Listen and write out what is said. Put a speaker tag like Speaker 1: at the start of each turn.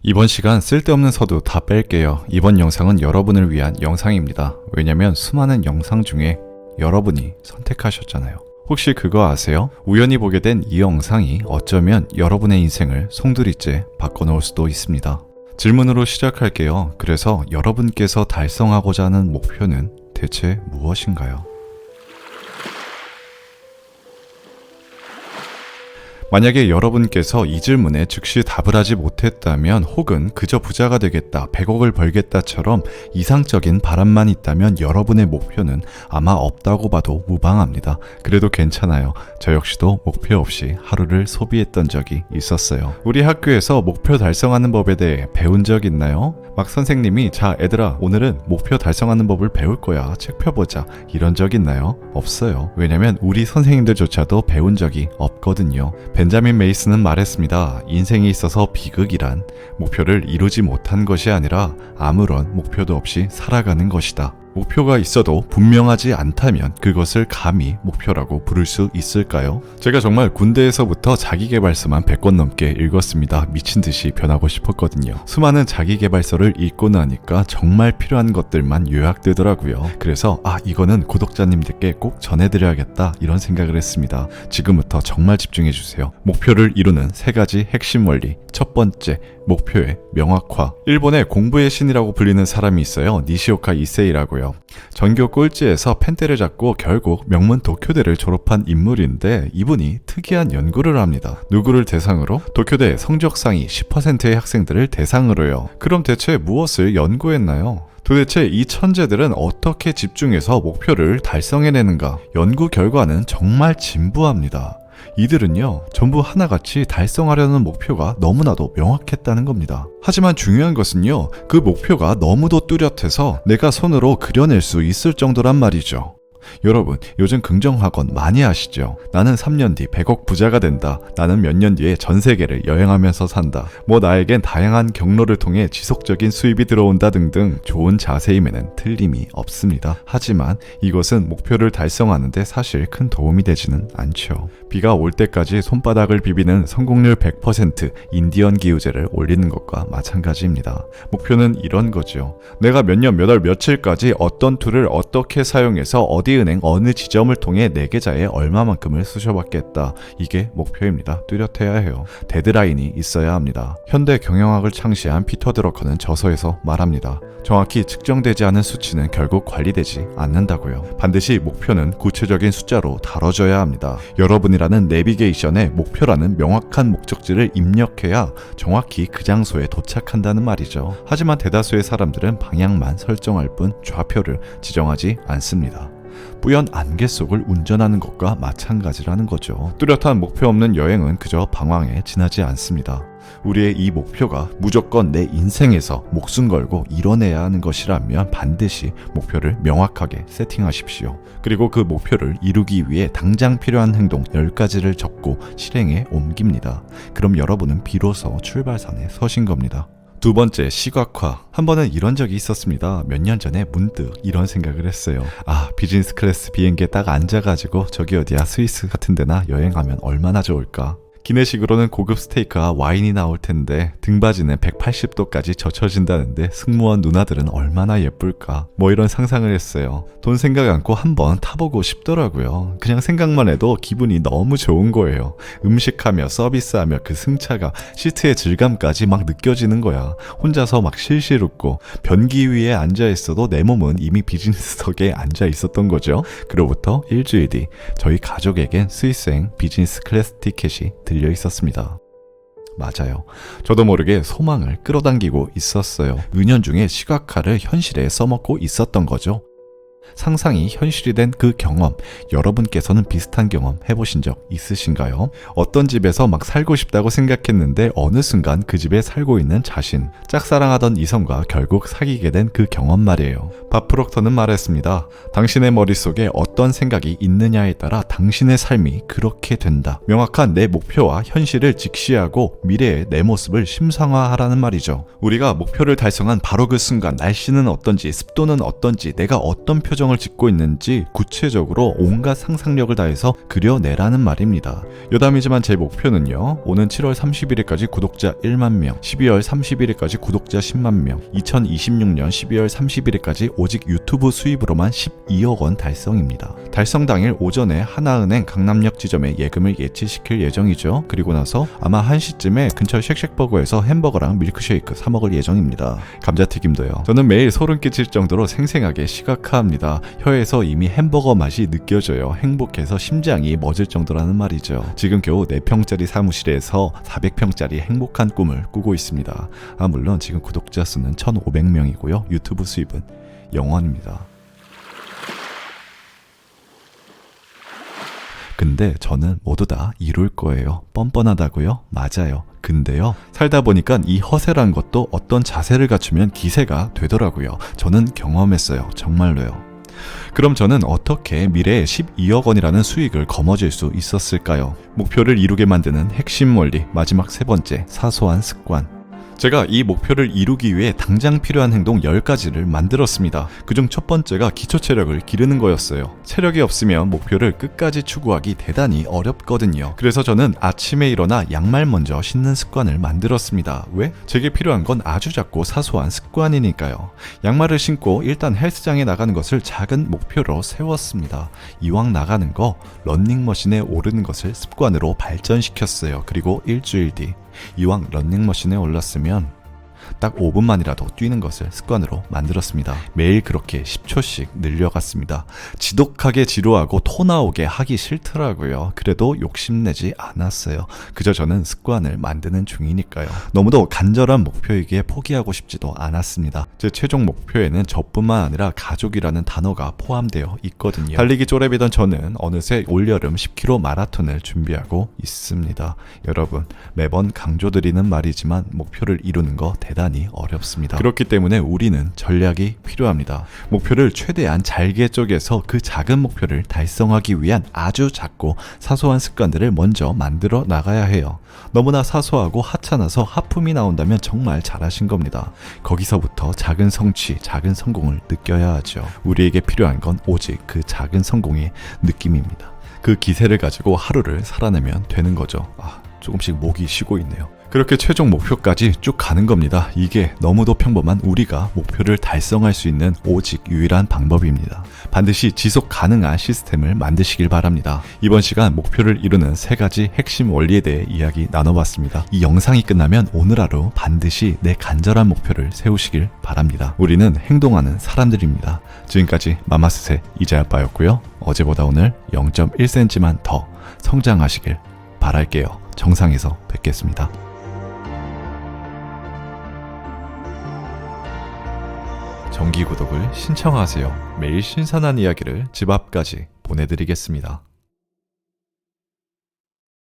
Speaker 1: 이번 시간 쓸데없는 서두 다 뺄게요. 이번 영상은 여러분을 위한 영상입니다. 왜냐면 수많은 영상 중에 여러분이 선택하셨잖아요. 혹시 그거 아세요? 우연히 보게 된 이 영상이 어쩌면 여러분의 인생을 송두리째 바꿔놓을 수도 있습니다. 질문으로 시작할게요. 그래서 여러분께서 달성하고자 하는 목표는 대체 무엇인가요? 만약에 여러분께서 이 질문에 즉시 답을 하지 못했다면, 혹은 그저 부자가 되겠다, 100억을 벌겠다처럼 이상적인 바람만 있다면 여러분의 목표는 아마 없다고 봐도 무방합니다. 그래도 괜찮아요. 저 역시도 목표 없이 하루를 소비했던 적이 있었어요. 우리 학교에서 목표 달성하는 법에 대해 배운 적 있나요? 막 선생님이 자 애들아 오늘은 목표 달성하는 법을 배울 거야, 책 펴보자, 이런 적 있나요? 없어요. 왜냐면 우리 선생님들조차도 배운 적이 없거든요. 벤자민 메이슨은 말했습니다. 인생에 있어서 비극이란 목표를 이루지 못한 것이 아니라 아무런 목표도 없이 살아가는 것이다. 목표가 있어도 분명하지 않다면 그것을 감히 목표라고 부를 수 있을까요? 제가 정말 군대에서부터 자기계발서만 100권 넘게 읽었습니다. 미친듯이 변하고 싶었거든요. 수많은 자기계발서를 읽고 나니까 정말 필요한 것들만 요약되더라고요. 그래서 이거는 구독자님들께 꼭 전해드려야겠다, 이런 생각을 했습니다. 지금부터 정말 집중해주세요. 목표를 이루는 3가지 핵심 원리. 첫 번째, 목표의 명확화. 일본의 공부의 신이라고 불리는 사람이 있어요. 니시오카 이세이라고요. 전교 꼴찌에서 펜대를 잡고 결국 명문 도쿄대를 졸업한 인물인데, 이분이 특이한 연구를 합니다. 누구를 대상으로? 도쿄대 성적 상위 10%의 학생들을 대상으로요. 그럼 대체 무엇을 연구했나요? 도대체 이 천재들은 어떻게 집중해서 목표를 달성해내는가? 연구 결과는 정말 진부합니다. 이들은요, 전부 하나같이 달성하려는 목표가 너무나도 명확했다는 겁니다. 하지만 중요한 것은요, 그 목표가 너무도 뚜렷해서 내가 손으로 그려낼 수 있을 정도란 말이죠. 여러분, 요즘 긍정학원 많이 하시죠? 나는 3년 뒤 100억 부자가 된다. 나는 몇 년 뒤에 전 세계를 여행하면서 산다. 나에겐 다양한 경로를 통해 지속적인 수입이 들어온다 등등 좋은 자세임에는 틀림이 없습니다. 하지만 이것은 목표를 달성하는데 사실 큰 도움이 되지는 않죠. 비가 올 때까지 손바닥을 비비는 성공률 100% 인디언 기우제를 올리는 것과 마찬가지입니다. 목표는 이런 거죠. 내가 몇 년 몇 월 며칠까지 어떤 툴을 어떻게 사용해서 어디 은행 어느 지점을 통해 내 계좌에 얼마만큼을 쑤셔받겠다. 이게 목표입니다. 뚜렷해야 해요. 데드라인이 있어야 합니다. 현대 경영학을 창시한 피터 드러커는 저서에서 말합니다. 정확히 측정되지 않은 수치는 결국 관리되지 않는다고요. 반드시 목표는 구체적인 숫자로 다뤄져야 합니다. 여러분이라는 내비게이션에 목표라는 명확한 목적지를 입력해야 정확히 그 장소에 도착한다는 말이죠. 하지만 대다수의 사람들은 방향만 설정할 뿐 좌표를 지정하지 않습니다. 뿌연 안개 속을 운전하는 것과 마찬가지라는 거죠. 뚜렷한 목표 없는 여행은 그저 방황에 지나지 않습니다. 우리의 이 목표가 무조건 내 인생에서 목숨 걸고 이뤄내야 하는 것이라면 반드시 목표를 명확하게 세팅하십시오. 그리고 그 목표를 이루기 위해 당장 필요한 행동 10가지를 적고 실행에 옮깁니다. 그럼 여러분은 비로소 출발선에 서신 겁니다. 두 번째, 시각화. 한 번은 이런 적이 있었습니다. 몇 년 전에 문득 이런 생각을 했어요. 비즈니스 클래스 비행기에 딱 앉아가지고 저기 어디야 스위스 같은 데나 여행하면 얼마나 좋을까. 기내식으로는 고급 스테이크와 와인이 나올 텐데 등받이는 180도까지 젖혀진다는데 승무원 누나들은 얼마나 예쁠까. 이런 상상을 했어요. 돈 생각 않고 한번 타보고 싶더라고요. 그냥 생각만 해도 기분이 너무 좋은 거예요. 음식하며 서비스하며 그 승차가, 시트의 질감까지 막 느껴지는 거야. 혼자서 막 실실 웃고 변기 위에 앉아있어도 내 몸은 이미 비즈니스석에 앉아있었던 거죠. 그로부터 일주일 뒤 저희 가족에겐 스위스행 비즈니스 클래스 티켓이 들려 있었습니다. 맞아요. 저도 모르게 소망을 끌어당기고 있었어요. 은연중에 시각화를 현실에 써먹고 있었던 거죠. 상상이 현실이 된 그 경험, 여러분께서는 비슷한 경험 해보신 적 있으신가요? 어떤 집에서 막 살고 싶다고 생각했는데 어느 순간 그 집에 살고 있는 자신, 짝사랑하던 이성과 결국 사귀게 된 그 경험 말이에요. 밥 프록터는 말했습니다. 당신의 머릿속에 어떤 생각이 있느냐에 따라 당신의 삶이 그렇게 된다. 명확한 내 목표와 현실을 직시하고 미래의 내 모습을 심상화하라는 말이죠. 우리가 목표를 달성한 바로 그 순간 날씨는 어떤지, 습도는 어떤지, 내가 어떤 표정 표정을 짓고 있는지 구체적으로 온갖 상상력을 다해서 그려내라는 말입니다. 여담이지만 제 목표는요, 오는 7월 31일까지 구독자 1만 명, 12월 31일까지 구독자 10만 명, 2026년 12월 31일까지 오직 유튜브 수입으로만 12억 원 달성입니다. 달성 당일 오전에 하나은행 강남역 지점에 예금을 예치시킬 예정이죠. 그리고 나서 아마 1시쯤에 근처 쉑쉑버거에서 햄버거랑 밀크쉐이크 사 먹을 예정입니다. 감자튀김도요. 저는 매일 소름 끼칠 정도로 생생하게 시각화합니다. 혀에서 이미 햄버거 맛이 느껴져요. 행복해서 심장이 멎을 정도라는 말이죠. 지금 겨우 4평짜리 사무실에서 400평짜리 행복한 꿈을 꾸고 있습니다. 물론 지금 구독자 수는 1,500명이고요. 유튜브 수입은 0원입니다. 근데 저는 모두 다 이룰 거예요. 뻔뻔하다고요? 맞아요. 근데요, 살다 보니까 이 허세란 것도 어떤 자세를 갖추면 기세가 되더라고요. 저는 경험했어요. 정말로요. 그럼 저는 어떻게 미래에 12억 원이라는 수익을 거머쥘 수 있었을까요? 목표를 이루게 만드는 핵심 원리, 마지막 세 번째, 사소한 습관. 제가 이 목표를 이루기 위해 당장 필요한 행동 10가지를 만들었습니다. 그중 첫 번째가 기초 체력을 기르는 거였어요. 체력이 없으면 목표를 끝까지 추구하기 대단히 어렵거든요. 그래서 저는 아침에 일어나 양말 먼저 신는 습관을 만들었습니다. 왜? 제게 필요한 건 아주 작고 사소한 습관이니까요. 양말을 신고 일단 헬스장에 나가는 것을 작은 목표로 세웠습니다. 이왕 나가는 거, 러닝머신에 오르는 것을 습관으로 발전시켰어요. 그리고 일주일 뒤 이왕 러닝머신에 올랐으면 딱 5분만이라도 뛰는 것을 습관으로 만들었습니다. 매일 그렇게 10초씩 늘려갔습니다. 지독하게 지루하고 토 나오게 하기 싫더라고요. 그래도 욕심내지 않았어요. 그저 저는 습관을 만드는 중이니까요. 너무도 간절한 목표이기에 포기하고 싶지도 않았습니다. 제 최종 목표에는 저뿐만 아니라 가족이라는 단어가 포함되어 있거든요. 달리기 쪼렙이던 저는 어느새 올여름 10km 마라톤을 준비하고 있습니다. 여러분, 매번 강조드리는 말이지만 목표를 이루는 거 대단히 어렵습니다. 그렇기 때문에 우리는 전략이 필요합니다. 목표를 최대한 잘게 쪼개서 그 작은 목표를 달성하기 위한 아주 작고 사소한 습관들을 먼저 만들어 나가야 해요. 너무나 사소하고 하찮아서 하품이 나온다면 정말 잘하신 겁니다. 거기서부터 작은 성취, 작은 성공을 느껴야 하죠. 우리에게 필요한 건 오직 그 작은 성공의 느낌입니다. 그 기세를 가지고 하루를 살아내면 되는 거죠. 조금씩 목이 쉬고 있네요. 그렇게 최종 목표까지 쭉 가는 겁니다. 이게 너무도 평범한 우리가 목표를 달성할 수 있는 오직 유일한 방법입니다. 반드시 지속 가능한 시스템을 만드시길 바랍니다. 이번 시간 목표를 이루는 3가지 핵심 원리에 대해 이야기 나눠봤습니다. 이 영상이 끝나면 오늘 하루 반드시 내 간절한 목표를 세우시길 바랍니다. 우리는 행동하는 사람들입니다. 지금까지 마마스세 이자아빠였고요. 어제보다 오늘 0.1cm만 더 성장하시길 바랄게요. 정상에서 뵙겠습니다. 정기 구독을 신청하세요. 매일 신선한 이야기를 집 앞까지 보내드리겠습니다.